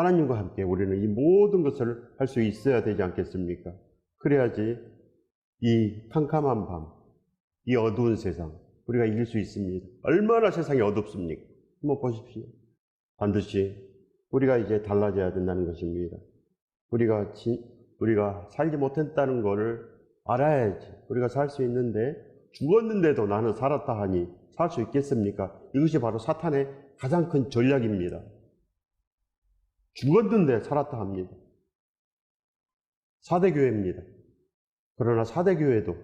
하나님과 함께 우리는 이 모든 것을 할 수 있어야 되지 않겠습니까? 그래야지 이 캄캄한 밤, 이 어두운 세상 우리가 이길 수 있습니다. 얼마나 세상이 어둡습니까? 한번 보십시오. 반드시 우리가 이제 달라져야 된다는 것입니다. 우리가 살지 못했다는 것을 알아야지 우리가 살 수 있는데, 죽었는데도 나는 살았다 하니 살 수 있겠습니까? 이것이 바로 사탄의 가장 큰 전략입니다. 죽었는데 살았다 합니다. 4대 교회입니다. 그러나 4대 교회도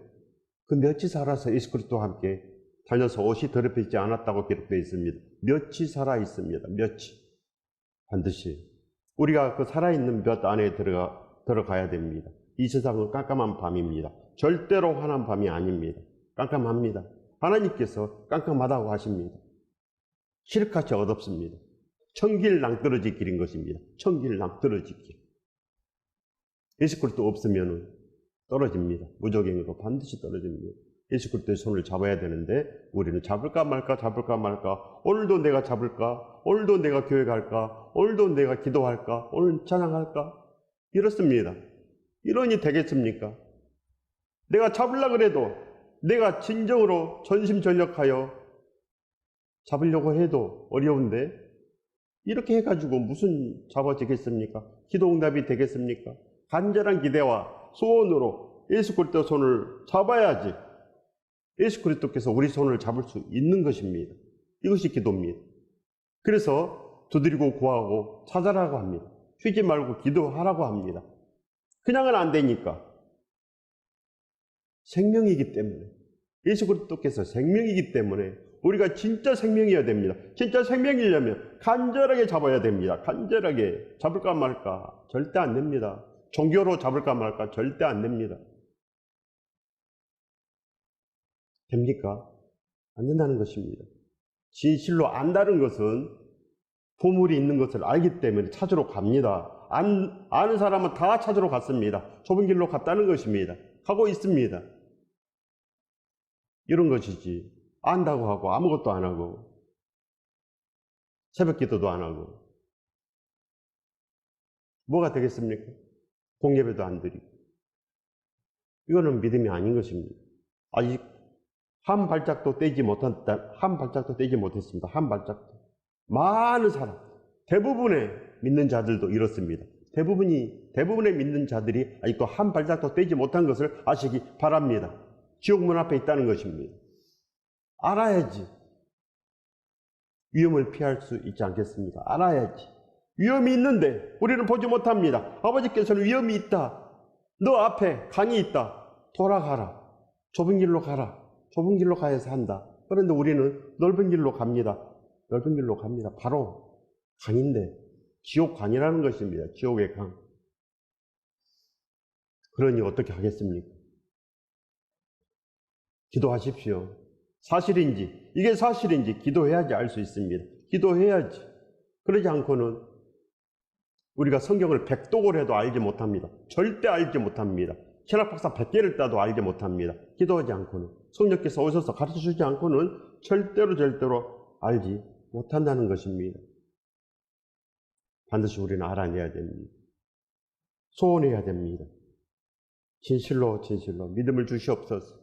그 몇이 살아서 예수 그리스도와 함께 다녀서 옷이 더럽히지 않았다고 기록되어 있습니다. 몇이 살아 있습니다. 몇이. 반드시 우리가 그 살아있는 몇 안에 들어가야 됩니다. 이 세상은 깜깜한 밤입니다. 절대로 환한 밤이 아닙니다. 깜깜합니다. 하나님께서 깜깜하다고 하십니다. 칠흑같이 어둡습니다. 천길 낭떠러지 길인 것입니다. 천길 낭떠러지 길. 예수 그리스도 없으면 떨어집니다. 무적행으로 반드시 떨어집니다. 예수 그리스도의 손을 잡아야 되는데 우리는 잡을까 말까 잡을까 말까, 오늘도 내가 잡을까, 오늘도 내가 교회 갈까, 오늘도 내가 기도할까, 오늘 찬양할까, 이렇습니다. 이러니 되겠습니까? 내가 잡으려고 그래도, 내가 진정으로 전심전력하여 잡으려고 해도 어려운데 이렇게 해가지고 무슨 잡아지겠습니까? 기도응답이 되겠습니까? 간절한 기대와 소원으로 예수 그리스도 손을 잡아야지 예수 그리스도께서 우리 손을 잡을 수 있는 것입니다. 이것이 기도입니다. 그래서 두드리고 구하고 찾아라고 합니다. 쉬지 말고 기도하라고 합니다. 그냥은 안 되니까. 생명이기 때문에, 예수 그리스도께서 생명이기 때문에 우리가 진짜 생명이어야 됩니다. 진짜 생명이려면 간절하게 잡아야 됩니다. 간절하게. 잡을까 말까 절대 안 됩니다. 종교로 잡을까 말까 절대 안 됩니다. 됩니까? 안 된다는 것입니다. 진실로 안다는 것은 보물이 있는 것을 알기 때문에 찾으러 갑니다. 아는 사람은 다 찾으러 갔습니다. 좁은 길로 갔다는 것입니다. 가고 있습니다. 이런 것이지. 안다고 하고 아무것도 안 하고 새벽 기도도 안 하고 뭐가 되겠습니까? 공예배도 안 드리고. 이거는 믿음이 아닌 것입니다. 아직 한 발짝도 떼지 못했습니다. 한 발짝도. 많은 사람, 대부분의 믿는 자들도 이렇습니다. 대부분의 믿는 자들이 아직도 한 발짝도 떼지 못한 것을 아시기 바랍니다. 지옥문 앞에 있다는 것입니다. 알아야지 위험을 피할 수 있지 않겠습니까? 알아야지. 위험이 있는데 우리는 보지 못합니다. 아버지께서는 위험이 있다. 너 앞에 강이 있다. 돌아가라. 좁은 길로 가라. 좁은 길로 가야서 한다. 그런데 우리는 넓은 길로 갑니다. 넓은 길로 갑니다. 바로 강인데, 지옥강이라는 것입니다. 지옥의 강. 그러니 어떻게 하겠습니까? 기도하십시오. 사실인지, 이게 사실인지 기도해야지 알 수 있습니다. 기도해야지. 그러지 않고는 우리가 성경을 100독을 해도 알지 못합니다. 절대 알지 못합니다. 신학박사 100개를 따도 알지 못합니다. 기도하지 않고는, 성령께서 오셔서 가르쳐주지 않고는 절대로 알지 못한다는 것입니다. 반드시 우리는 알아내야 됩니다. 소원해야 됩니다. 진실로 믿음을 주시옵소서.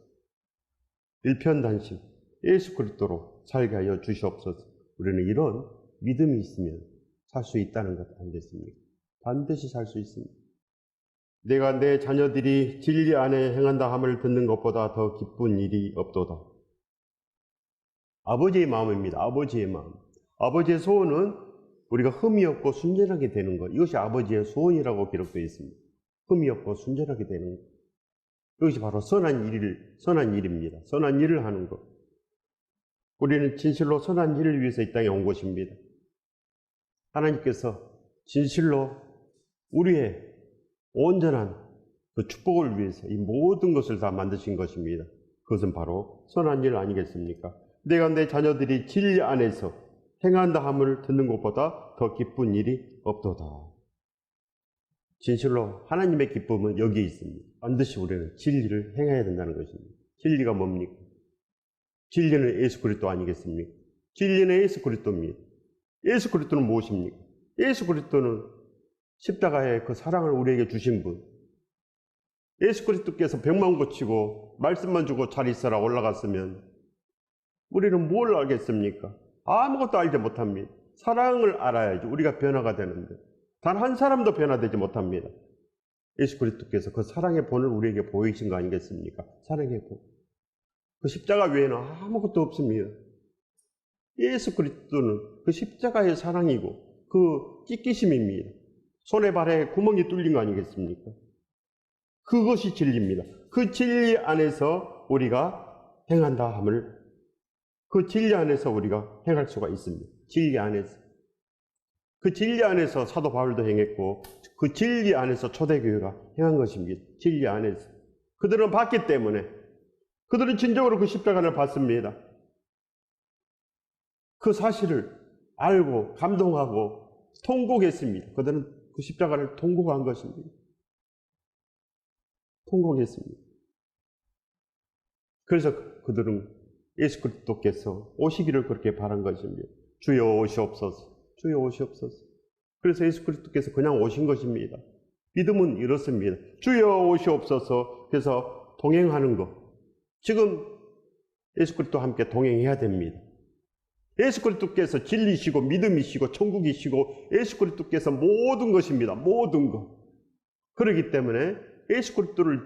일편단심 예수 그리스도로 살게 하여 주시옵소서. 우리는 이런 믿음이 있으면 살 수 있다는 것 아니겠습니까? 반드시 살 수 있습니다. 내가 내 자녀들이 진리 안에 행한다 함을 듣는 것보다 더 기쁜 일이 없도다. 아버지의 마음입니다. 아버지의 마음. 아버지의 소원은 우리가 흠이 없고 순전하게 되는 것. 이것이 아버지의 소원이라고 기록되어 있습니다. 흠이 없고 순전하게 되는 것. 이것이 바로 선한 일입니다. 선한 일을 하는 것. 우리는 진실로 선한 일을 위해서 이 땅에 온 것입니다. 하나님께서 진실로 우리의 온전한 그 축복을 위해서 이 모든 것을 다 만드신 것입니다. 그것은 바로 선한 일 아니겠습니까? 내가 내 자녀들이 진리 안에서 행한다 함을 듣는 것보다 더 기쁜 일이 없도다. 진실로 하나님의 기쁨은 여기에 있습니다. 반드시 우리는 진리를 행해야 된다는 것입니다. 진리가 뭡니까? 진리는 예수 그리스도 아니겠습니까? 진리는 예수 그리스도입니다. 예수 그리스도는 무엇입니까? 예수 그리스도는 십자가의 그 사랑을 우리에게 주신 분, 예수 그리스도께서 병만 고치고 말씀만 주고 잘 있어라 올라갔으면 우리는 뭘 알겠습니까? 아무것도 알지 못합니다. 사랑을 알아야지 우리가 변화가 되는데 단 한 사람도 변화되지 못합니다. 예수 그리스도께서 그 사랑의 본을 우리에게 보이신 거 아니겠습니까? 사랑의 본. 그 십자가 외에는 아무것도 없습니다. 예수 그리스도는 그 십자가의 사랑이고 그 찢기심입니다. 손에 발에 구멍이 뚫린 거 아니겠습니까? 그것이 진리입니다. 그 진리 안에서 우리가 행한다 함을 그 진리 안에서 우리가 행할 수가 있습니다. 진리 안에서. 그 진리 안에서 사도 바울도 행했고 그 진리 안에서 초대교회가 행한 것입니다. 진리 안에서. 그들은 봤기 때문에 그들은 진정으로 그 십자가를 봤습니다. 그 사실을 알고 감동하고 통곡했습니다. 그들은 그 십자가를 통곡한 것입니다. 통곡했습니다. 그래서 그들은 예수 그리스도께서 오시기를 그렇게 바란 것입니다. 주여 오시옵소서. 주여 오시옵소서. 그래서 예수 그리스도께서 그냥 오신 것입니다. 믿음은 이렇습니다. 주여 오시옵소서. 그래서 동행하는 것. 지금 예수 그리스도와 함께 동행해야 됩니다. 예수 그리스도께서 진리시고 믿음이시고 천국이시고 예수 그리스도께서 모든 것입니다. 모든 것. 그렇기 때문에 예수 그리스도를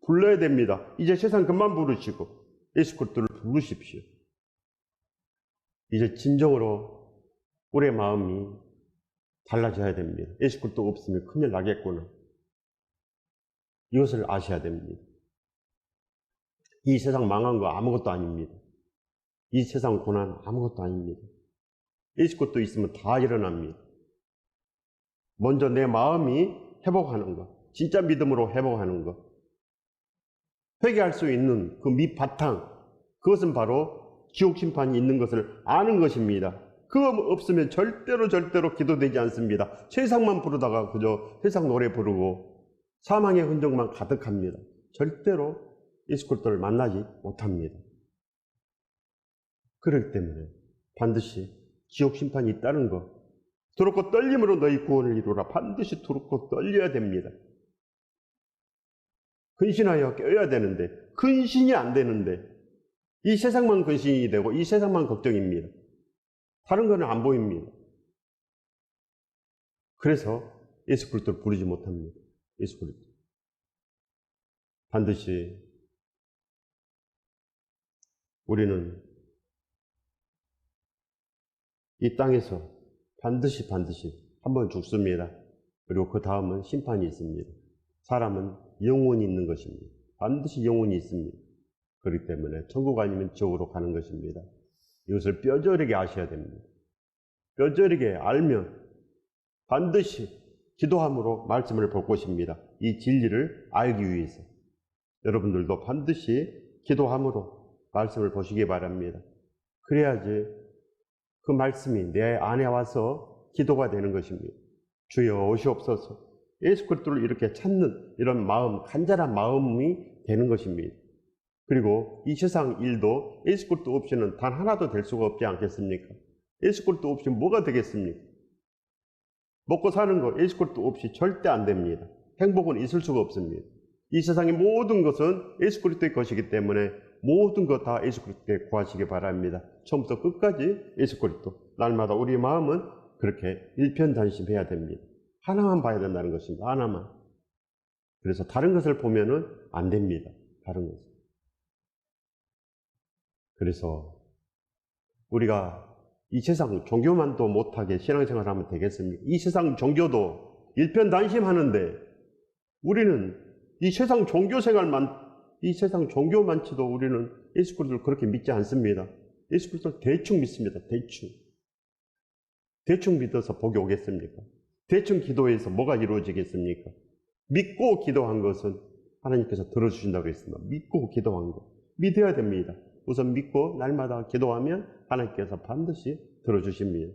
불러야 됩니다. 이제 세상 그만 부르시고 예수 그리스도를 부르십시오. 이제 진정으로 우리의 마음이 달라져야 됩니다. 예수 그리스도 없으면 큰일 나겠구나. 이것을 아셔야 됩니다. 이 세상 망한 거 아무것도 아닙니다. 이 세상 고난 아무것도 아닙니다. 예수 그리스도 있으면 다 일어납니다. 먼저 내 마음이 회복하는 것, 진짜 믿음으로 회복하는 것, 회개할 수 있는 그 밑바탕, 그것은 바로 지옥 심판이 있는 것을 아는 것입니다. 그거 없으면 절대로 기도되지 않습니다. 세상만 부르다가 그저 세상 노래 부르고 사망의 흔적만 가득합니다. 절대로 예수 그리스도를 만나지 못합니다. 그렇기 때문에 반드시 지옥 심판이 있다는 것, 두렵고 떨림으로 너희 구원을 이루라. 반드시 두렵고 떨려야 됩니다. 근신하여 껴야 되는데 근신이 안 되는데 이 세상만 근신이 되고 이 세상만 걱정입니다. 다른 거는 안 보입니다. 그래서 예수 그리스도를 부르지 못합니다. 예수 그리스도. 반드시 우리는 이 땅에서 반드시 한번 죽습니다. 그리고 그 다음은 심판이 있습니다. 사람은 영혼이 있는 것입니다. 반드시 영혼이 있습니다. 그렇기 때문에 천국 아니면 지옥으로 가는 것입니다. 이것을 뼈저리게 아셔야 됩니다. 뼈저리게 알면 반드시 기도함으로 말씀을 볼 것입니다. 이 진리를 알기 위해서 여러분들도 반드시 기도함으로 말씀을 보시기 바랍니다. 그래야지 그 말씀이 내 안에 와서 기도가 되는 것입니다. 주여 오시옵소서. 예수 그리스도를 이렇게 찾는 이런 마음, 간절한 마음이 되는 것입니다. 그리고 이 세상 일도 예수 그리스도 없이는 단 하나도 될 수가 없지 않겠습니까? 예수 그리스도 없이 뭐가 되겠습니까? 먹고 사는 거 예수 그리스도 없이 절대 안 됩니다. 행복은 있을 수가 없습니다. 이 세상의 모든 것은 예수 그리스도의 것이기 때문에 모든 것 다 예수 그리스도께 구하시기 바랍니다. 처음부터 끝까지 예수 그리스도. 날마다 우리 마음은 그렇게 일편단심해야 됩니다. 하나만 봐야 된다는 것입니다. 하나만. 그래서 다른 것을 보면은 안 됩니다. 다른 것을. 그래서 우리가 이 세상 종교만도 못하게 신앙생활을 하면 되겠습니까? 이 세상 종교도 일편단심하는데 우리는 이 세상 종교만치도 우리는 예수 그리스도를 그렇게 믿지 않습니다. 예수 그리스도를 대충 믿습니다. 대충 믿어서 복이 오겠습니까? 대충 기도해서 뭐가 이루어지겠습니까? 믿고 기도한 것은 하나님께서 들어주신다고 했습니다. 믿고 기도한 것. 믿어야 됩니다. 우선 믿고 날마다 기도하면 하나님께서 반드시 들어주십니다.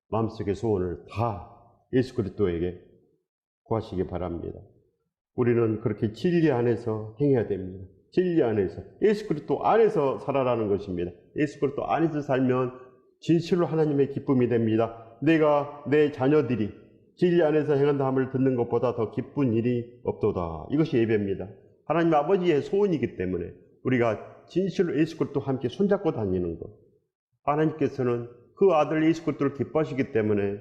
마음속의 소원을 다 예수 그리스도에게 구하시기 바랍니다. 우리는 그렇게 진리 안에서 행해야 됩니다. 진리 안에서, 예수 그리스도 안에서 살아라는 것입니다. 예수 그리스도 안에서 살면 진실로 하나님의 기쁨이 됩니다. 내가 내 자녀들이 진리 안에서 행한다 함을 듣는 것보다 더 기쁜 일이 없도다. 이것이 예배입니다. 하나님 아버지의 소원이기 때문에 우리가 진실로 예수 그리스도와 함께 손잡고 다니는 것. 하나님께서는 그 아들 예수 그리스도를 기뻐하시기 때문에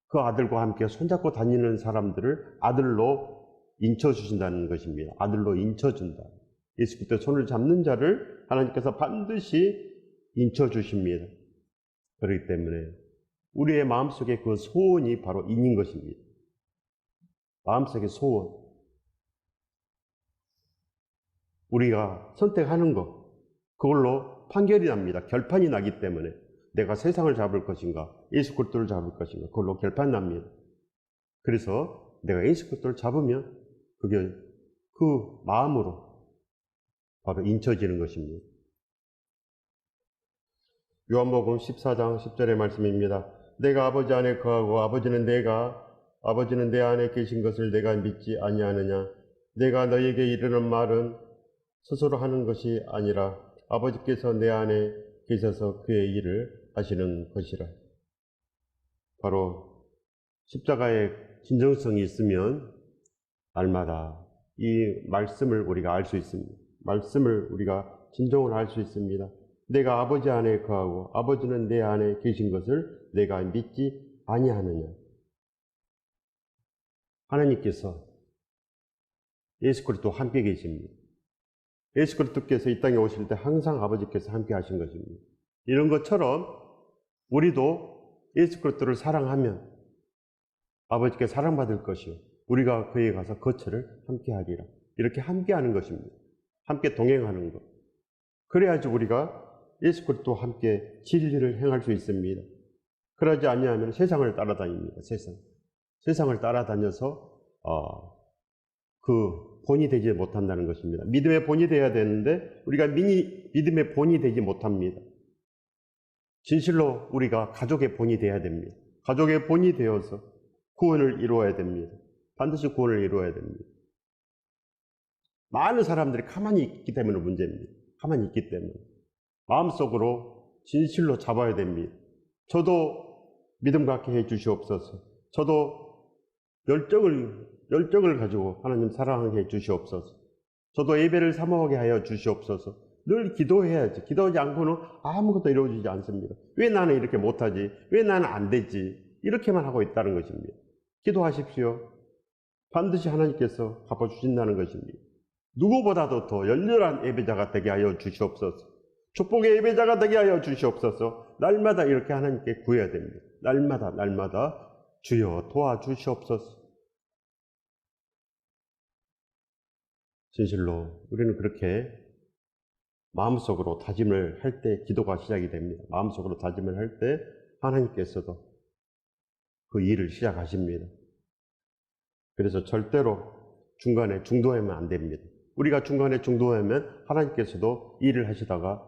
그 아들과 함께 손잡고 다니는 사람들을 아들로 인쳐주신다는 것입니다. 아들로 인쳐준다. 예수 그리스도의 손을 잡는 자를 하나님께서 반드시 인쳐주십니다. 그렇기 때문에 우리의 마음속에 그 소원이 바로 인인 것입니다. 마음속의 소원. 우리가 선택하는 것, 그걸로 판결이 납니다. 결판이 나기 때문에 내가 세상을 잡을 것인가, 예수 그리스도를 잡을 것인가, 그걸로 결판 납니다. 그래서 내가 예수 그리스도를 잡으면 그게 그 마음으로 바로 인쳐지는 것입니다. 요한복음 14장 10절의 말씀입니다. 내가 아버지 안에 거하고 아버지는 내 안에 계신 것을 내가 믿지 아니하느냐. 내가 너희에게 이르는 말은 스스로 하는 것이 아니라 아버지께서 내 안에 계셔서 그의 일을 하시는 것이라. 바로 십자가의 진정성이 있으면 날마다 이 말씀을 우리가 알 수 있습니다. 말씀을 우리가 진정을 알 수 있습니다. 내가 아버지 안에 거하고 아버지는 내 안에 계신 것을 내가 믿지 아니하느냐. 하나님께서 예수 그리스도와 함께 계십니다. 예수 그리스도께서 이 땅에 오실 때 항상 아버지께서 함께 하신 것입니다. 이런 것처럼 우리도 예수 그리스도를 사랑하면 아버지께 사랑받을 것이요 우리가 그에 가서 거처를 함께 하리라. 이렇게 함께 하는 것입니다. 함께 동행하는 것. 그래야지 우리가 예수 그리스도와 함께 진리를 행할 수 있습니다. 그러지 아니하면 세상을 따라다닙니다. 세상을 따라다녀서 그 본이 되지 못한다는 것입니다. 믿음의 본이 되어야 되는데 우리가 믿음의 본이 되지 못합니다. 진실로 우리가 가족의 본이 되어야 됩니다. 가족의 본이 되어서 구원을 이루어야 됩니다. 반드시 구원을 이루어야 됩니다. 많은 사람들이 가만히 있기 때문에 문제입니다. 가만히 있기 때문에. 마음속으로 진실로 잡아야 됩니다. 저도 믿음 갖게 해 주시옵소서. 저도 열정을 가지고 하나님 사랑하게 해 주시옵소서. 저도 예배를 사모하게 하여 주시옵소서. 늘 기도해야지. 기도하지 않고는 아무것도 이루어지지 않습니다. 왜 나는 이렇게 못하지? 왜 나는 안 되지? 이렇게만 하고 있다는 것입니다. 기도하십시오. 반드시 하나님께서 갚아주신다는 것입니다. 누구보다도 더 열렬한 예배자가 되게 하여 주시옵소서. 축복의 예배자가 되게 하여 주시옵소서. 날마다 이렇게 하나님께 구해야 됩니다. 날마다 주여 도와주시옵소서. 진실로 우리는 그렇게 마음속으로 다짐을 할 때 기도가 시작이 됩니다. 마음속으로 다짐을 할 때 하나님께서도 그 일을 시작하십니다. 그래서 절대로 중간에 중도하면 안 됩니다. 우리가 중간에 중도하면 하나님께서도 일을 하시다가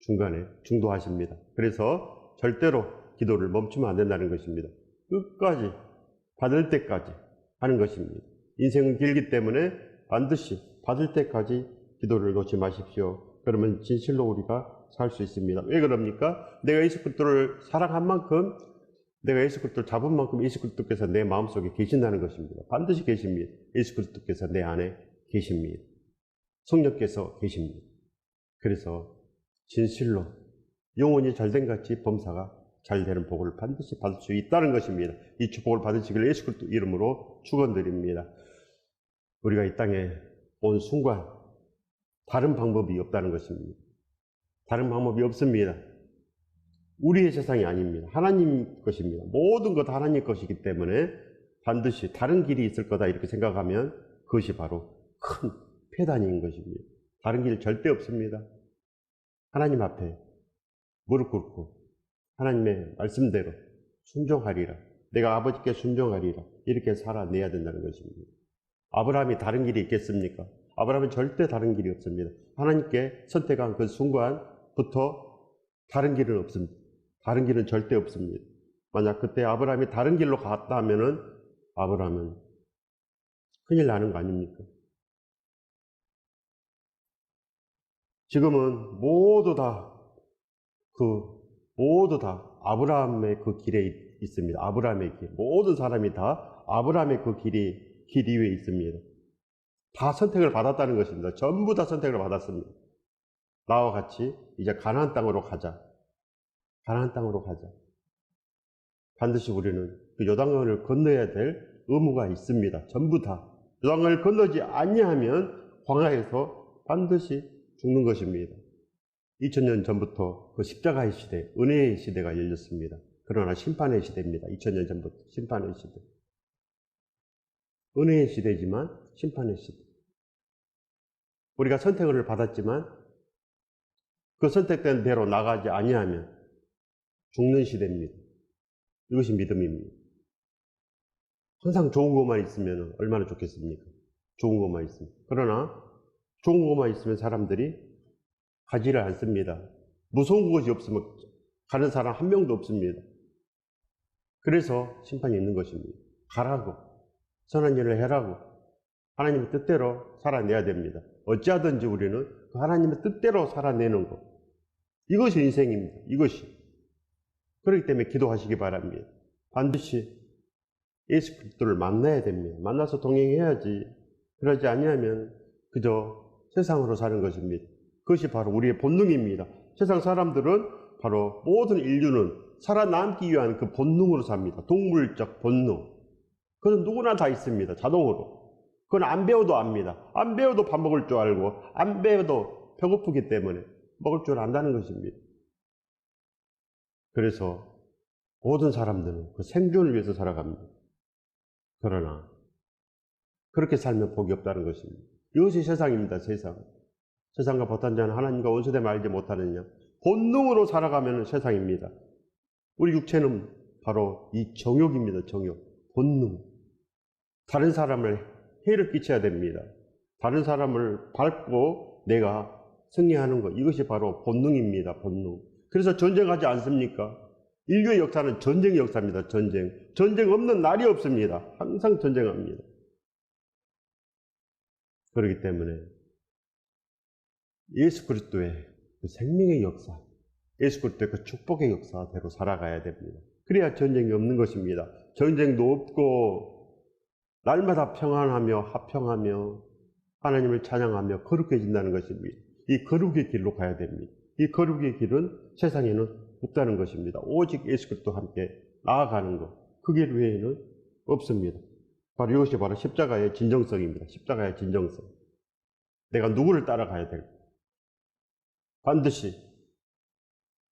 중간에 중도하십니다. 그래서 절대로 기도를 멈추면 안 된다는 것입니다. 끝까지 받을 때까지 하는 것입니다. 인생은 길기 때문에 반드시 받을 때까지 기도를 놓지 마십시오. 그러면 진실로 우리가 살 수 있습니다. 왜 그럽니까? 내가 예수 그리스도를 사랑한 만큼, 내가 예수 그리스도를 잡은 만큼 예수 그리스도께서 내 마음속에 계신다는 것입니다. 반드시 계십니다. 예수 그리스도께서 내 안에 계십니다. 성령께서 계십니다. 그래서 진실로 영혼이 잘된 같이 범사가 잘되는 복을 반드시 받을 수 있다는 것입니다. 이 축복을 받으시길 예수 그리스도 이름으로 축원드립니다. 우리가 이 땅에 온 순간 다른 방법이 없다는 것입니다. 다른 방법이 없습니다. 우리의 세상이 아닙니다. 하나님 것입니다. 모든 것 하나님 것이기 때문에 반드시 다른 길이 있을 거다 이렇게 생각하면 그것이 바로 큰 폐단인 것입니다. 다른 길 절대 없습니다. 하나님 앞에 무릎 꿇고 하나님의 말씀대로 순종하리라. 내가 아버지께 순종하리라. 이렇게 살아내야 된다는 것입니다. 아브라함이 다른 길이 있겠습니까? 아브라함은 절대 다른 길이 없습니다. 하나님께 선택한 그 순간부터 다른 길은 없습니다. 다른 길은 절대 없습니다. 만약 그때 아브라함이 다른 길로 갔다 하면은 아브라함은 큰일 나는 거 아닙니까? 지금은 모두 다 아브라함의 그 길에 있습니다. 아브라함의 길. 모든 사람이 다 아브라함의 그 길 위에 있습니다. 다 선택을 받았다는 것입니다. 전부 다 선택을 받았습니다. 나와 같이 이제 가나안 땅으로 가자. 가나안 땅으로 가자. 반드시 우리는 그 요단강을 건너야 될 의무가 있습니다. 전부 다. 요단강을 건너지 아니하면 광야에서 반드시 죽는 것입니다. 2000년 전부터 그 십자가의 시대, 은혜의 시대가 열렸습니다. 그러나 심판의 시대입니다. 2000년 전부터 심판의 시대. 은혜의 시대지만 심판의 시대. 우리가 선택을 받았지만 그 선택된 대로 나가지 아니하면 죽는 시대입니다. 이것이 믿음입니다. 항상 좋은 것만 있으면 얼마나 좋겠습니까? 좋은 것만 있으면. 그러나 좋은 것만 있으면 사람들이 가지를 않습니다. 무서운 것이 없으면 가는 사람 한 명도 없습니다. 그래서 심판이 있는 것입니다. 가라고, 선한 일을 해라고, 하나님의 뜻대로 살아내야 됩니다. 어찌하든지 우리는 그 하나님의 뜻대로 살아내는 것, 이것이 인생입니다. 이것이. 그렇기 때문에 기도하시기 바랍니다. 반드시 예수 그리스도를 만나야 됩니다. 만나서 동행해야지. 그러지 아니하면 그저 세상으로 사는 것입니다. 그것이 바로 우리의 본능입니다. 세상 사람들은 바로 모든 인류는 살아남기 위한 그 본능으로 삽니다. 동물적 본능. 그건 누구나 다 있습니다. 자동으로. 그건 안 배워도 압니다. 안 배워도 밥 먹을 줄 알고, 안 배워도 배고프기 때문에 먹을 줄 안다는 것입니다. 그래서 모든 사람들은 그 생존을 위해서 살아갑니다. 그러나 그렇게 살면 복이 없다는 것입니다. 이것이 세상입니다. 세상. 세상과 벗한 자는 하나님과 원수됨을 알지 못하느냐. 본능으로 살아가면 세상입니다. 우리 육체는 바로 이 정욕입니다. 정욕. 본능. 다른 사람을 해를 끼쳐야 됩니다. 다른 사람을 밟고 내가 승리하는 것. 이것이 바로 본능입니다. 본능. 그래서 전쟁하지 않습니까? 인류의 역사는 전쟁의 역사입니다. 전쟁. 전쟁 없는 날이 없습니다. 항상 전쟁합니다. 그렇기 때문에 예수 그리스도의 그 생명의 역사, 예수 그리스도의 그 축복의 역사대로 살아가야 됩니다. 그래야 전쟁이 없는 것입니다. 전쟁도 없고 날마다 평안하며 화평하며 하나님을 찬양하며 거룩해진다는 것입니다. 이 거룩의 길로 가야 됩니다. 이 거룩의 길은 세상에는 없다는 것입니다. 오직 예수 그리스도와 함께 나아가는 것, 그 길 외에는 없습니다. 바로 이것이 바로 십자가의 진정성입니다. 십자가의 진정성. 내가 누구를 따라가야 될까? 반드시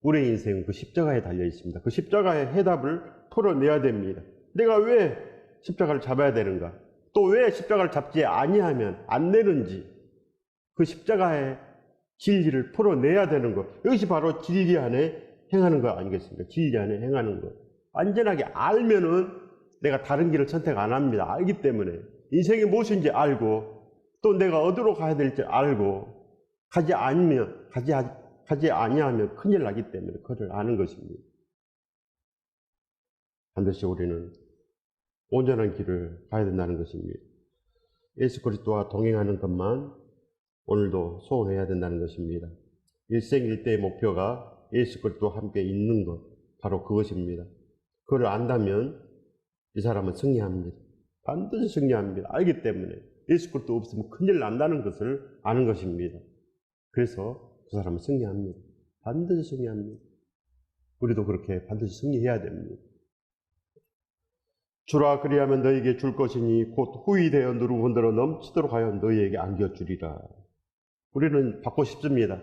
우리의 인생은 그 십자가에 달려 있습니다. 그 십자가의 해답을 풀어내야 됩니다. 내가 왜 십자가를 잡아야 되는가? 또 왜 십자가를 잡지 아니하면 안 되는지, 그 십자가의 진리를 풀어내야 되는 것, 이것이 바로 진리 안에 행하는 것 아니겠습니까? 진리 안에 행하는 것. 완전하게 알면은 내가 다른 길을 선택 안 합니다. 알기 때문에. 인생이 무엇인지 알고, 또 내가 어디로 가야 될지 알고, 가지 아니하면 큰일 나기 때문에 그를 아는 것입니다. 반드시 우리는 온전한 길을 가야 된다는 것입니다. 예수 그리스도와 동행하는 것만 오늘도 소원해야 된다는 것입니다. 일생일대의 목표가 예수 그리스도와 함께 있는 것, 바로 그것입니다. 그걸 안다면 이 사람은 승리합니다. 반드시 승리합니다. 알기 때문에 예수 그리스도 없으면 큰일 난다는 것을 아는 것입니다. 그래서 그 사람은 승리합니다. 반드시 승리합니다. 우리도 그렇게 반드시 승리해야 됩니다. 주라 그리하면 너에게 줄 것이니 곧 후히 되어 누르고 흔들어 넘치도록 하여 너희에게 안겨주리라. 우리는 받고 싶습니다.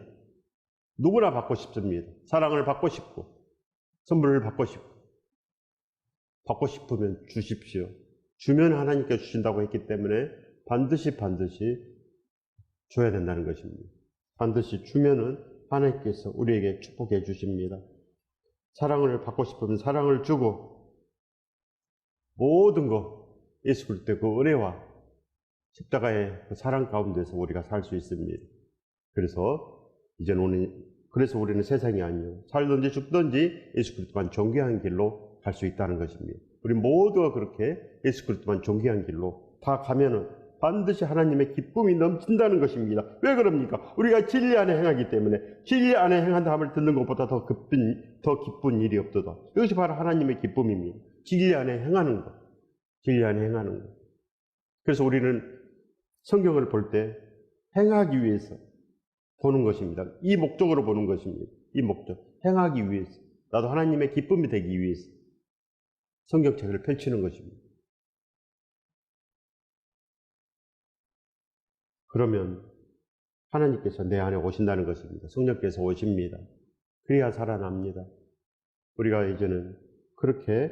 누구나 받고 싶습니다. 사랑을 받고 싶고 선물을 받고 싶고, 받고 싶으면 주십시오. 주면 하나님께 주신다고 했기 때문에 반드시 줘야 된다는 것입니다. 반드시 주면은 하나님께서 우리에게 축복해 주십니다. 사랑을 받고 싶으면 사랑을 주고, 모든 것 예수 그리스도의 그 은혜와 십자가의 그 사랑 가운데서 우리가 살 수 있습니다. 그래서 우리는 세상이 아니요 살든지 죽든지 예수 그리스도만 존귀한 길로 갈 수 있다는 것입니다. 우리 모두가 그렇게 예수 그리스도만 존귀한 길로 다 가면은 반드시 하나님의 기쁨이 넘친다는 것입니다. 왜 그럽니까? 우리가 진리 안에 행하기 때문에 진리 안에 행한다함을 듣는 것보다 더 기쁜 일이 없도다. 이것이 바로 하나님의 기쁨입니다. 진리 안에 행하는 것. 진리 안에 행하는 것. 그래서 우리는 성경을 볼 때 행하기 위해서 보는 것입니다. 이 목적으로 보는 것입니다. 이 목적. 행하기 위해서. 나도 하나님의 기쁨이 되기 위해서 성경책을 펼치는 것입니다. 그러면 하나님께서 내 안에 오신다는 것입니다. 성령께서 오십니다. 그래야 살아납니다. 우리가 이제는 그렇게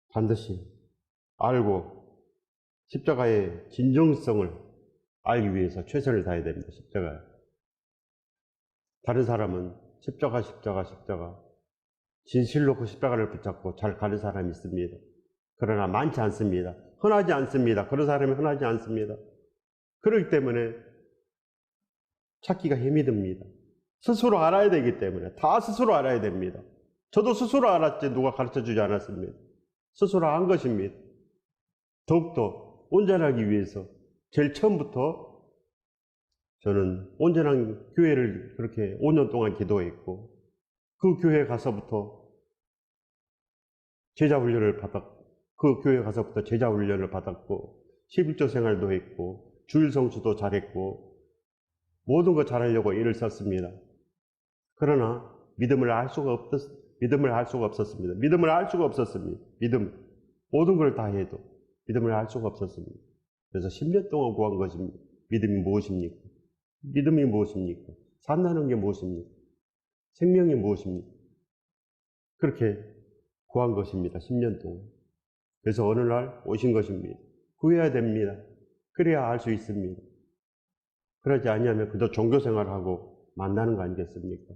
반드시 알고 십자가의 진정성을 알기 위해서 최선을 다해야 됩니다. 십자가에. 다른 사람은 십자가 진실로 그 십자가를 붙잡고 잘 가는 사람이 있습니다. 그러나 많지 않습니다. 흔하지 않습니다. 그런 사람이 흔하지 않습니다. 그렇기 때문에 찾기가 힘이 듭니다. 스스로 알아야 되기 때문에 다 스스로 알아야 됩니다. 저도 스스로 알았지 누가 가르쳐주지 않았습니다. 스스로 한 것입니다. 더욱더 온전하기 위해서 제일 처음부터 저는 온전한 교회를 그렇게 5년 동안 기도했고 그 교회에 가서부터 제자훈련을 받았고 그 교회에 가서부터 제자훈련을 받았고 11조 생활도 했고 주일 성수도 잘했고 모든 거 잘하려고 애를 썼습니다. 그러나 믿음을 알 수가 없었습니다. 믿음을 알 수가 없었습니다. 모든 걸 다 해도 믿음을 알 수가 없었습니다. 그래서 10년 동안 구한 것입니다. 믿음이 무엇입니까? 믿음이 무엇입니까? 산다는 게 무엇입니까? 생명이 무엇입니까? 그렇게 구한 것입니다. 10년 동안. 그래서 어느 날 오신 것입니다. 구해야 됩니다. 그래야 알 수 있습니다. 그러지 아니하면 그저 종교생활하고 만나는 거 아니겠습니까?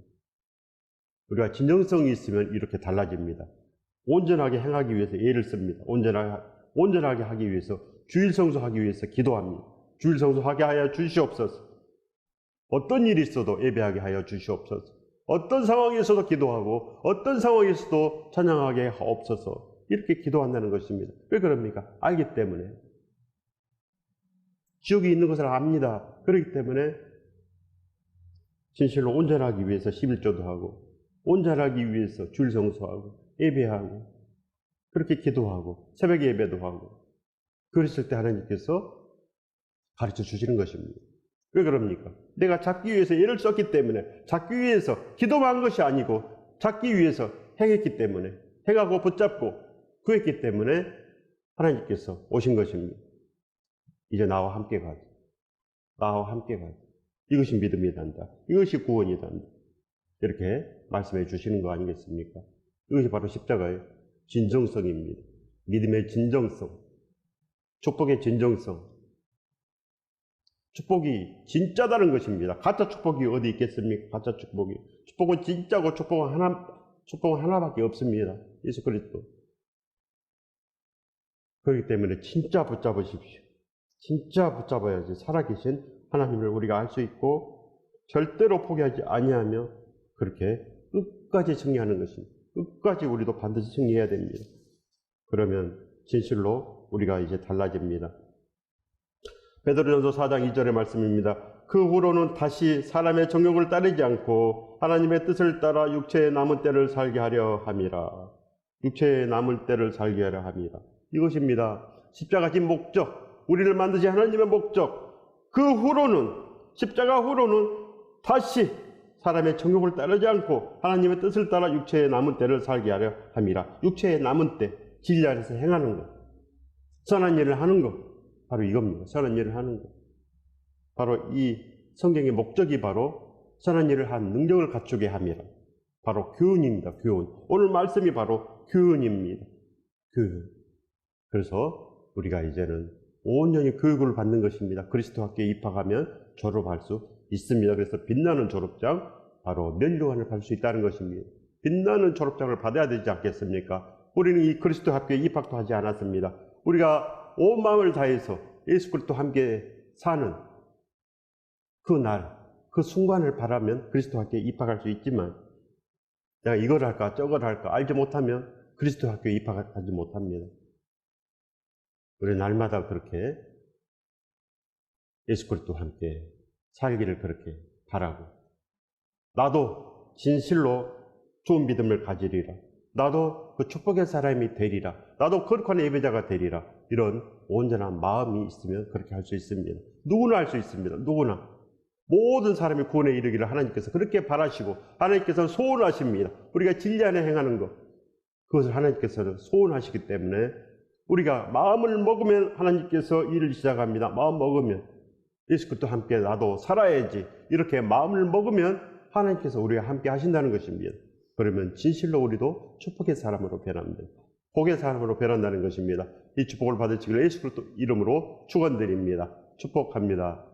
우리가 진정성이 있으면 이렇게 달라집니다. 온전하게 행하기 위해서 애를 씁니다. 온전하게 하기 위해서 주일 성수하기 위해서 기도합니다. 주일 성수하게 하여 주시옵소서. 어떤 일이 있어도 예배하게 하여 주시옵소서. 어떤 상황에서도 기도하고 어떤 상황에서도 찬양하게 하옵소서. 이렇게 기도한다는 것입니다. 왜 그럽니까? 알기 때문에. 지옥이 있는 것을 압니다. 그렇기 때문에 진실로 온전하기 위해서 11조도 하고 온전하기 위해서 주일 성수하고 예배하고 그렇게 기도하고 새벽 예배도 하고 그랬을 때 하나님께서 가르쳐 주시는 것입니다. 왜 그럽니까? 내가 잡기 위해서 애를 썼기 때문에 잡기 위해서 기도만 한 것이 아니고 잡기 위해서 행했기 때문에 행하고 붙잡고 구했기 때문에 하나님께서 오신 것입니다. 이제 나와 함께 가자. 나와 함께 가자. 이것이 믿음이 단다. 이것이 구원이 단다. 이렇게 말씀해 주시는 거 아니겠습니까? 이것이 바로 십자가의 진정성입니다. 믿음의 진정성, 축복의 진정성. 축복이 진짜다는 것입니다. 가짜 축복이 어디 있겠습니까? 가짜 축복이. 축복은 진짜고 축복은 하나밖에 없습니다. 예수 그리스도. 그렇기 때문에 진짜 붙잡으십시오. 진짜 붙잡아야지 살아계신 하나님을 우리가 알 수 있고 절대로 포기하지 아니하며 그렇게 끝까지 승리하는 것입니다. 끝까지 우리도 반드시 승리해야 됩니다. 그러면 진실로 우리가 이제 달라집니다. 베드로전서 4장 2절의 말씀입니다. 그 후로는 다시 사람의 정욕을 따르지 않고 하나님의 뜻을 따라 육체의 남은 때를 살게 하려 함이라. 육체의 남은 때를 살게 하려 함이라. 이것입니다. 십자가 진 목적, 우리를 만드신 하나님의 목적. 그 후로는, 십자가 후로는 다시 사람의 정욕을 따르지 않고 하나님의 뜻을 따라 육체의 남은 때를 살게 하려 함이라. 육체의 남은 때, 진리 안에서 행하는 것, 선한 일을 하는 것, 바로 이겁니다. 선한 일을 하는 것. 바로 이 성경의 목적이 바로 선한 일을 한 능력을 갖추게 함이라. 바로 교훈입니다. 교훈. 오늘 말씀이 바로 교훈입니다. 교훈. 그래서 우리가 이제는 5년의 교육을 받는 것입니다. 그리스도 학교에 입학하면 졸업할 수 있습니다. 그래서 빛나는 졸업장, 바로 면류관을 받을 수 있다는 것입니다. 빛나는 졸업장을 받아야 되지 않겠습니까? 우리는 이 그리스도 학교에 입학도 하지 않았습니다. 우리가 온 마음을 다해서 예수 그리스도 함께 사는 그 날, 그 순간을 바라면 그리스도 학교에 입학할 수 있지만 내가 이걸 할까 저걸 할까 알지 못하면 그리스도 학교에 입학하지 못합니다. 우리 날마다 그렇게 예수 그리스도와 함께 살기를 그렇게 바라고, 나도 진실로 좋은 믿음을 가지리라, 나도 그 축복의 사람이 되리라, 나도 거룩한 예배자가 되리라, 이런 온전한 마음이 있으면 그렇게 할 수 있습니다. 누구나 할 수 있습니다. 누구나. 모든 사람이 구원에 이르기를 하나님께서 그렇게 바라시고 하나님께서 소원하십니다. 우리가 진리 안에 행하는 것, 그것을 하나님께서는 소원하시기 때문에 우리가 마음을 먹으면 하나님께서 일을 시작합니다. 마음 먹으면 예수 그리스도와 함께 나도 살아야지, 이렇게 마음을 먹으면 하나님께서 우리와 함께 하신다는 것입니다. 그러면 진실로 우리도 축복의 사람으로 변합니다. 복의 사람으로 변한다는 것입니다. 이 축복을 받으시기를 예수 그리스도 이름으로 축원드립니다. 축복합니다.